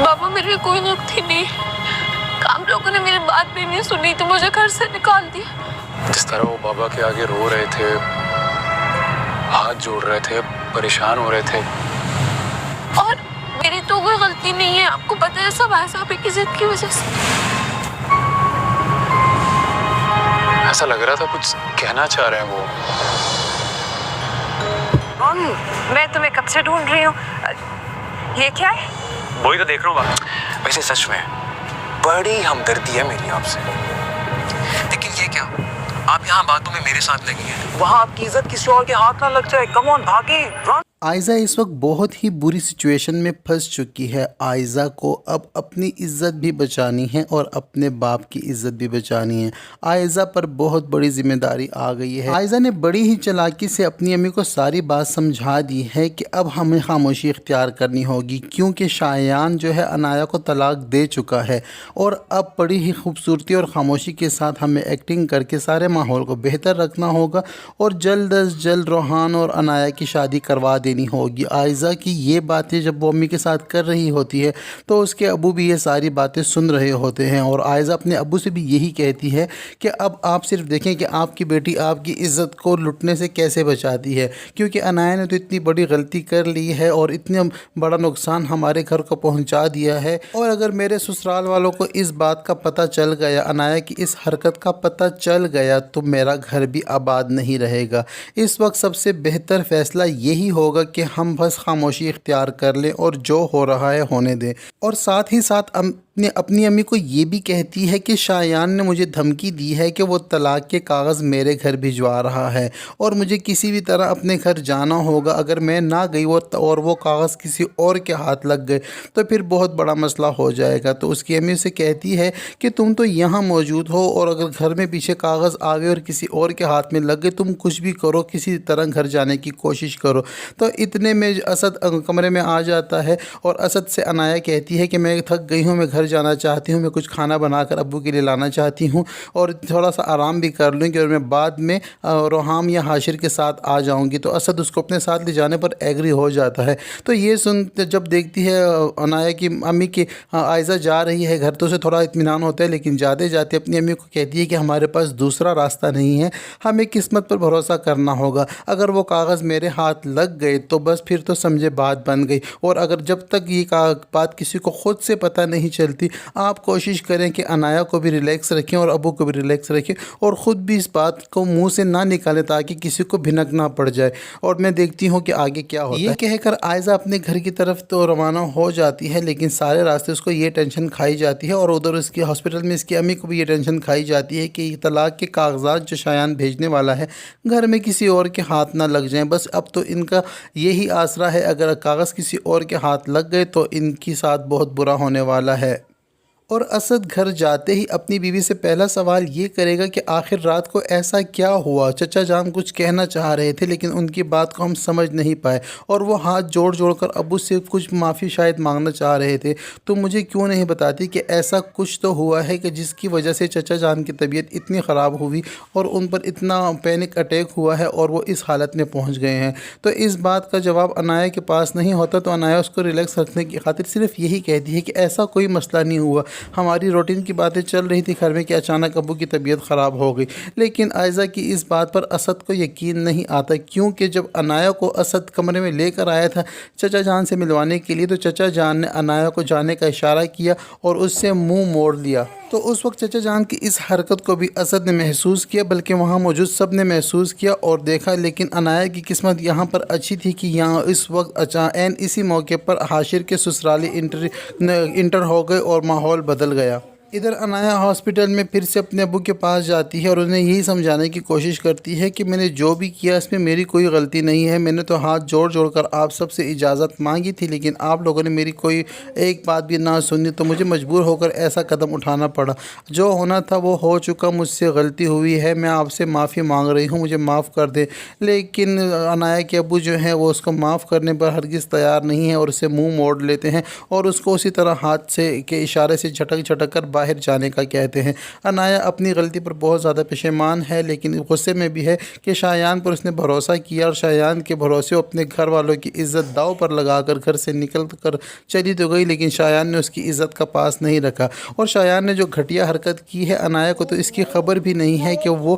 बाबा मेरी कोई गलती नहीं, काम लोगों ने मेरी बात भी नहीं सुनी तो मुझे घर से निकाल दिया। जिस तरह वो बाबा के आगे रो रहे थे, हाथ जोड़ रहे थे, परेशान हो रहे थे। और मेरी तो कोई गलती नहीं है, आपको पता है सब ऐसा की जिद की वजह से। ऐसा लग रहा था कुछ कहना चाह रहे हैं वो। मैं तुम्हें कब से ढूंढ रही हूँ। ये क्या है? वही तो देख रहा हूँ। वैसे सच में बड़ी हमदर्दी है मेरी आपसे, लेकिन ये क्या, आप यहाँ बातों में मेरे साथ लगी हैं। वहाँ आपकी इज्जत किसी और के हाथ ना लग जाए। कम ऑन, भागे। आयज़ा इस वक्त बहुत ही बुरी सिचुएशन में फंस चुकी है। आयज़ा को अब अपनी इज़्ज़त भी बचानी है और अपने बाप की इज़्ज़त भी बचानी है। आयज़ा पर बहुत बड़ी ज़िम्मेदारी आ गई है। आयज़ा ने बड़ी ही चालाकी से अपनी अम्मी को सारी बात समझा दी है कि अब हमें खामोशी इख्तियार करनी होगी, क्योंकि शायान जो है अनाया को तलाक दे चुका है और अब बड़ी ही खूबसूरती और खामोशी के साथ हमें एक्टिंग करके सारे माहौल को बेहतर रखना होगा और जल्द अज जल्द रोहान और अनाया की शादी करवा देनी होगी। आयज़ा की ये बातें जब वो अम्मी के साथ कर रही होती है तो उसके अबू भी ये सारी बातें सुन रहे होते हैं और आयज़ा अपने अबू से भी यही कहती है कि अब आप सिर्फ देखें कि आपकी बेटी आपकी इज़्ज़त को लुटने से कैसे बचाती है, क्योंकि अनाया ने तो इतनी बड़ी गलती कर ली है और इतना बड़ा नुकसान हमारे घर को पहुंचा दिया है। और अगर मेरे ससुराल वालों को इस बात का पता चल गया, अनाया की इस हरकत का पता चल गया, तो मेरा घर भी आबाद नहीं रहेगा। इस वक्त सबसे बेहतर फ़ैसला यही होगा कि हम बस खामोशी इख्तियार कर लें और जो हो रहा है होने दें। और साथ ही साथ अपनी अम्मी को ये भी कहती है कि शायान ने मुझे धमकी दी है कि वो तलाक के कागज़ मेरे घर भिजवा रहा है और मुझे किसी भी तरह अपने घर जाना होगा। अगर मैं ना गई और वो कागज़ किसी और के हाथ लग गए तो फिर बहुत बड़ा मसला हो जाएगा। तो उसकी अम्मी से कहती है कि तुम तो यहाँ मौजूद हो और अगर घर में पीछे कागज़ आ गए और किसी और के हाथ में लग गए, तुम कुछ भी करो, किसी तरह घर जाने की कोशिश करो। तो इतने में असद कमरे में आ जाता है और असद से अनाया कहती है कि मैं थक गई हूँ, मैं घर जाना चाहती हूँ, मैं कुछ खाना बनाकर अब्बू के लिए लाना चाहती हूँ और थोड़ा सा आराम भी कर लूँगी और मैं बाद में रोहाम या हाशिर के साथ आ जाऊँगी। तो असद उसको अपने साथ ले जाने पर एग्री हो जाता है। तो ये सुन जब देखती है अनाया की अम्मी की आयज़ा जा रही है घर, तो उसे थोड़ा इत्मीनान होता है, लेकिन जाते जाते अपनी अम्मी को कहती है कि हमारे पास दूसरा रास्ता नहीं है, हमें किस्मत पर भरोसा करना होगा। अगर वो कागज़ मेरे हाथ लग गए तो बस फिर तो समझे बात बन गई, और अगर जब तक ये बात किसी को ख़ुद से पता नहीं चलती, आप कोशिश करें कि अनाया को भी रिलैक्स रखें और अबू को भी रिलैक्स रखें और ख़ुद भी इस बात को मुंह से ना निकालें ताकि किसी को भिनक ना पड़ जाए। और मैं देखती हूँ कि आगे क्या होता है। ये कहकर आयज़ा अपने घर की तरफ तो रवाना हो जाती है, लेकिन सारे रास्ते उसको ये टेंशन खाई जाती है और उधर उसकी हॉस्पिटल में इसकी अम्मी को भी ये टेंशन खाई जाती है कि तलाक के कागजात जो शायान भेजने वाला है घर में किसी और के हाथ ना लग जाएं। बस अब तो इनका यही आसरा है, अगर कागज़ किसी और के हाथ लग गए तो इनकी साथ बहुत बुरा होने वाला है। और असद घर जाते ही अपनी बीवी से पहला सवाल ये करेगा कि आखिर रात को ऐसा क्या हुआ। चचा जान कुछ कहना चाह रहे थे लेकिन उनकी बात को हम समझ नहीं पाए और वो हाथ जोड़ जोड़ कर अबू से कुछ माफ़ी शायद मांगना चाह रहे थे। तो मुझे क्यों नहीं बताती कि ऐसा कुछ तो हुआ है कि जिसकी वजह से चचा जान की तबीयत इतनी ख़राब हुई और उन पर इतना पैनिक अटैक हुआ है और वो इस हालत में पहुँच गए हैं। तो इस बात का जवाब अनाया के पास नहीं होता, तो अनाया उसको रिलैक्स रखने की खातिर सिर्फ यही कहती है कि ऐसा कोई मसला नहीं हुआ, हमारी रूटीन की बातें चल रही थी घर में कि अचानक अबू की तबीयत ख़राब हो गई। लेकिन आयज़ा की इस बात पर असद को यकीन नहीं आता, क्योंकि जब अनाया को असद कमरे में लेकर आया था चचा जान से मिलवाने के लिए, तो चचा जान ने अनाया को जाने का इशारा किया और उससे मुंह मोड़ लिया। तो उस वक्त चचा जान की इस हरकत को भी असद ने महसूस किया, बल्कि वहाँ मौजूद सब ने महसूस किया और देखा। लेकिन अनाया की किस्मत यहाँ पर अच्छी थी कि यहाँ इस वक्त इसी मौके पर हाशिर के ससुराली इंटर हो गए और माहौल बदल गया। इधर अनाया हॉस्पिटल में फिर से अपने अबू के पास जाती है और उन्हें यही समझाने की कोशिश करती है कि मैंने जो भी किया इसमें मेरी कोई गलती नहीं है, मैंने तो हाथ जोड़ जोड़ कर आप सबसे इजाज़त मांगी थी, लेकिन आप लोगों ने मेरी कोई एक बात भी ना सुनी, तो मुझे मजबूर होकर ऐसा कदम उठाना पड़ा। जो होना था वो हो चुका, मुझसे गलती हुई है, मैं आपसे माफ़ी मांग रही हूँ, मुझे माफ़ कर दे। लेकिन अनाया के अबू जो हैं वो उसको माफ़ करने पर हरगिज़ तैयार नहीं है और उससे मुँह मोड़ लेते हैं और उसको उसी तरह हाथ से के इशारे से झटक झटक कर باہر جانے کا کہتے ہیں۔ عنایہ اپنی غلطی پر بہت زیادہ پشیمان ہے، لیکن غصے میں بھی ہے کہ شایان پر اس نے بھروسہ کیا اور شایان کے بھروسے اپنے گھر والوں کی عزت داؤ پر لگا کر گھر سے نکل کر چلی تو گئی، لیکن شایان نے اس کی عزت کا پاس نہیں رکھا اور شایان نے جو گھٹیا حرکت کی ہے عنایہ کو تو اس کی خبر بھی نہیں ہے کہ وہ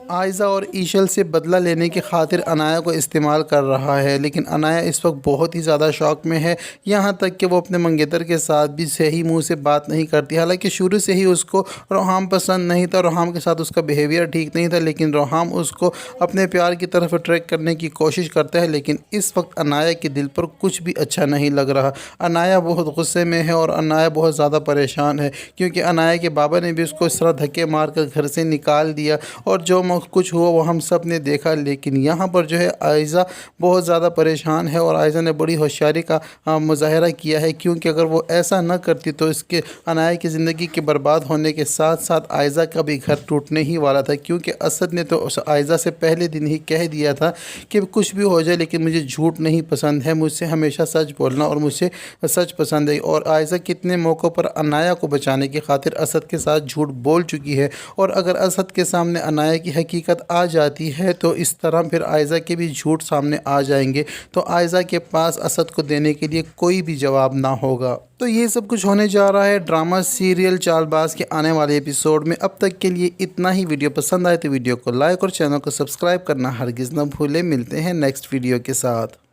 عائزہ اور ایشل سے بدلہ لینے کی خاطر عنایہ کو استعمال کر رہا ہے۔ لیکن عنایہ اس وقت بہت ہی زیادہ شوق میں ہے، یہاں تک کہ وہ اپنے منگیتر کے ساتھ بھی صحیح منہ سے بات نہیں کرتی۔ حالانکہ شروع سے ہی اس کو روحام پسند نہیں تھا، روحام کے ساتھ اس کا بیہیویئر ٹھیک نہیں تھا، لیکن روحام اس کو اپنے پیار کی طرف اٹریکٹ کرنے کی کوشش کرتا ہے۔ لیکن اس وقت عنایہ کے دل پر کچھ بھی اچھا نہیں لگ رہا۔ عنایہ بہت غصے میں ہے اور عنایہ بہت زیادہ پریشان ہے، کیونکہ عنایہ کے بابا نے بھی اس کو اس طرح دھکے مار کر گھر سے نکال دیا اور جو کچھ ہوا وہ ہم سب نے دیکھا۔ لیکن یہاں پر جو ہے عائزہ بہت زیادہ پریشان ہے اور عائزہ نے بڑی ہوشیاری کا مظاہرہ کیا ہے، کیونکہ اگر وہ ایسا نہ کرتی تو اس کے عنایہ کی زندگی کے برباد ہونے کے ساتھ ساتھ عائزہ کا بھی گھر ٹوٹنے ہی والا تھا، کیونکہ اسد نے تو اس عائزہ سے پہلے دن ہی کہہ دیا تھا کہ کچھ بھی ہو جائے لیکن مجھے جھوٹ نہیں پسند ہے، مجھ سے ہمیشہ سچ بولنا اور مجھے سچ پسند ہے۔ اور عائزہ کتنے موقعوں پر عنایہ کو بچانے کی خاطر اسد کے ساتھ جھوٹ بول چکی ہے، اور اگر اسد کے سامنے عنایہ کی حقیقت آ جاتی ہے تو اس طرح پھر عائزہ کے بھی جھوٹ سامنے آ جائیں گے، تو عائزہ کے پاس اسد کو دینے کے لیے کوئی بھی جواب نہ ہوگا۔ تو یہ سب کچھ ہونے جا رہا ہے ڈرامہ سیریل چال باز کے آنے والے ایپیسوڈ میں۔ اب تک کے لیے اتنا ہی۔ ویڈیو پسند آئے تو ویڈیو کو لائک اور چینل کو سبسکرائب کرنا ہرگز نہ بھولیں۔ ملتے ہیں نیکسٹ ویڈیو کے ساتھ۔